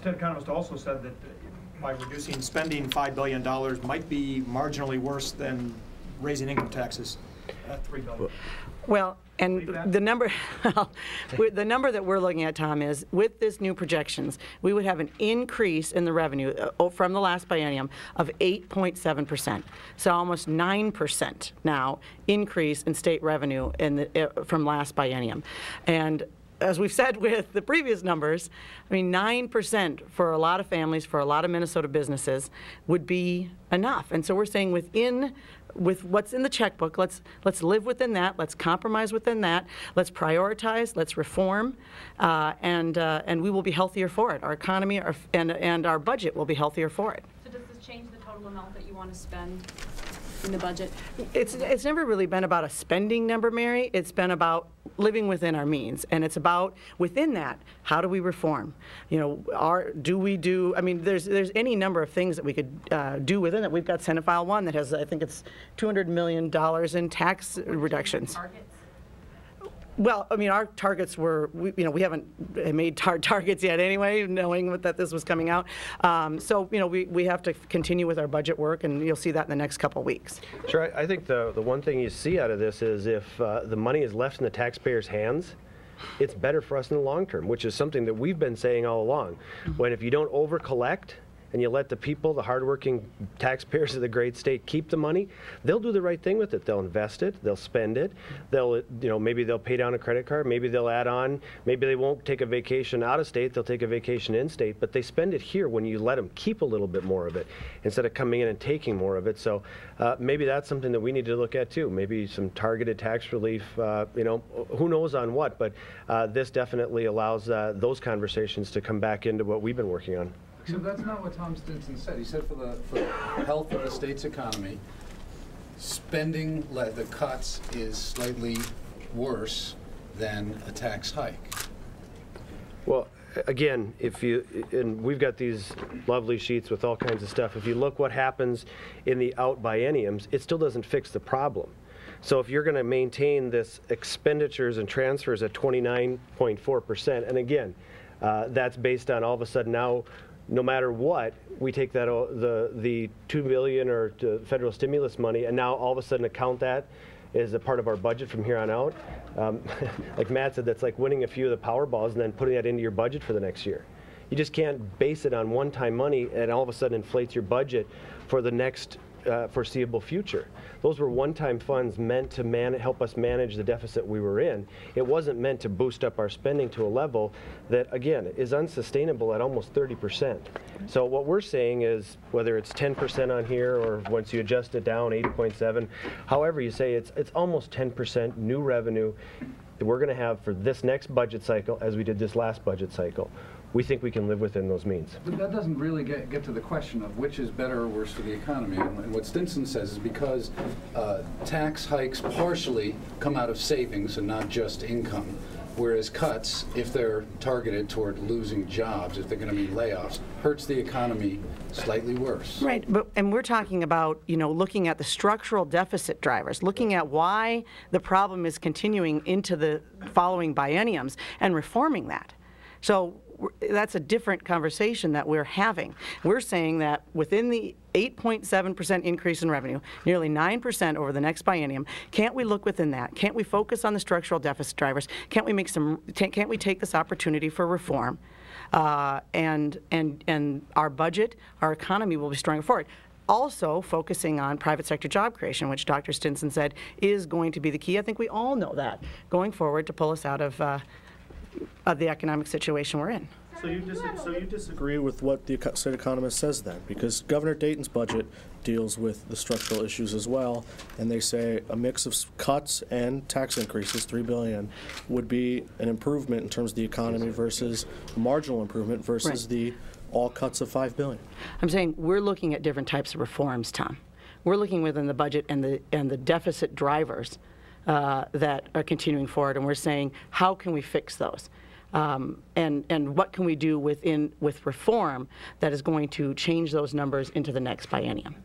Ted Economist also said that by reducing spending $5 billion might be marginally worse than raising income taxes at $3 billion. Well, and the number, the number that we're looking at, Tom, is with this new projections, we would have an increase in the revenue from the last biennium of 8.7%. So almost 9% now increase in state revenue from last biennium. And as we've said with the previous numbers, I mean, 9% for a lot of families, for a lot of Minnesota businesses, would be enough. And so we're saying with what's in the checkbook, let's live within that, let's compromise within that, let's prioritize, let's reform, and we will be healthier for it. Our economy and our budget will be healthier for it. So does this change the total amount that you want to spend in the budget? It's never really been about a spending number, Mary. It's been about living within our means, and it's about within that, how do we reform? You know, I mean, there's any number of things that we could do within it. We've got Senate File 1 that has, I think it's $200 million in tax reductions. Targets? Well, I mean, our targets were, we haven't made targets yet anyway, knowing that this was coming out. So, we have to continue with our budget work, and you'll see that in the next couple of weeks. Sure. I think the one thing you see out of this is if the money is left in the taxpayers' hands, it's better for us in the long term, which is something that we've been saying all along. When if you don't over-collect, and you let the people, the hardworking taxpayers of the great state, keep the money, they'll do the right thing with it. They'll invest it, they'll spend it, they'll, maybe they'll pay down a credit card, maybe they'll add on, maybe they won't take a vacation out of state, they'll take a vacation in state, but they spend it here when you let them keep a little bit more of it instead of coming in and taking more of it. So maybe that's something that we need to look at too. Maybe some targeted tax relief, who knows on what, but this definitely allows those conversations to come back into what we've been working on. So that's not what Tom Stinson said. He said for the health of the state's economy, spending, the cuts is slightly worse than a tax hike. Well, again, and we've got these lovely sheets with all kinds of stuff. If you look what happens in the out bienniums, it still doesn't fix the problem. So if you're going to maintain this expenditures and transfers at 29.4%, and again, that's based on all of a sudden now, no matter what, we take that the $2 billion or federal stimulus money, and now all of a sudden account that as a part of our budget from here on out. Like Matt said, that's like winning a few of the Powerballs and then putting that into your budget for the next year. You just can't base it on one-time money and all of a sudden inflates your budget for the next foreseeable future. Those were one-time funds meant to help us manage the deficit we were in. It wasn't meant to boost up our spending to a level that, again, is unsustainable at almost 30%. So what we're saying is, whether it's 10% on here or once you adjust it down, 8.7, however you say, it's almost 10% new revenue that we're going to have for this next budget cycle as we did this last budget cycle. We think we can live within those means. But that doesn't really get to the question of which is better or worse for the economy. And what Stinson says is because tax hikes partially come out of savings and not just income, whereas cuts, if they're targeted toward losing jobs, if they're going to mean layoffs, hurts the economy slightly worse. Right, and we're talking about, looking at the structural deficit drivers, looking at why the problem is continuing into the following bienniums and reforming that. So that's a different conversation that we're having. We're saying that within the 8.7% increase in revenue, nearly 9% over the next biennium, can't we look within that? Can't we focus on the structural deficit drivers? Can't we take this opportunity for reform? And our budget, our economy will be stronger for it. Also focusing on private sector job creation, which Dr. Stinson said is going to be the key. I think we all know that going forward to pull us out of the economic situation we're in. So you disagree with what the state economist says then, because Governor Dayton's budget deals with the structural issues as well, and they say a mix of cuts and tax increases, $3 billion, would be an improvement in terms of the economy versus a marginal improvement versus the all cuts of $5 billion. I'm saying we're looking at different types of reforms, Tom. We're looking within the budget and the deficit drivers that are continuing forward, and we're saying, how can we fix those? And what can we do with reform that is going to change those numbers into the next biennium?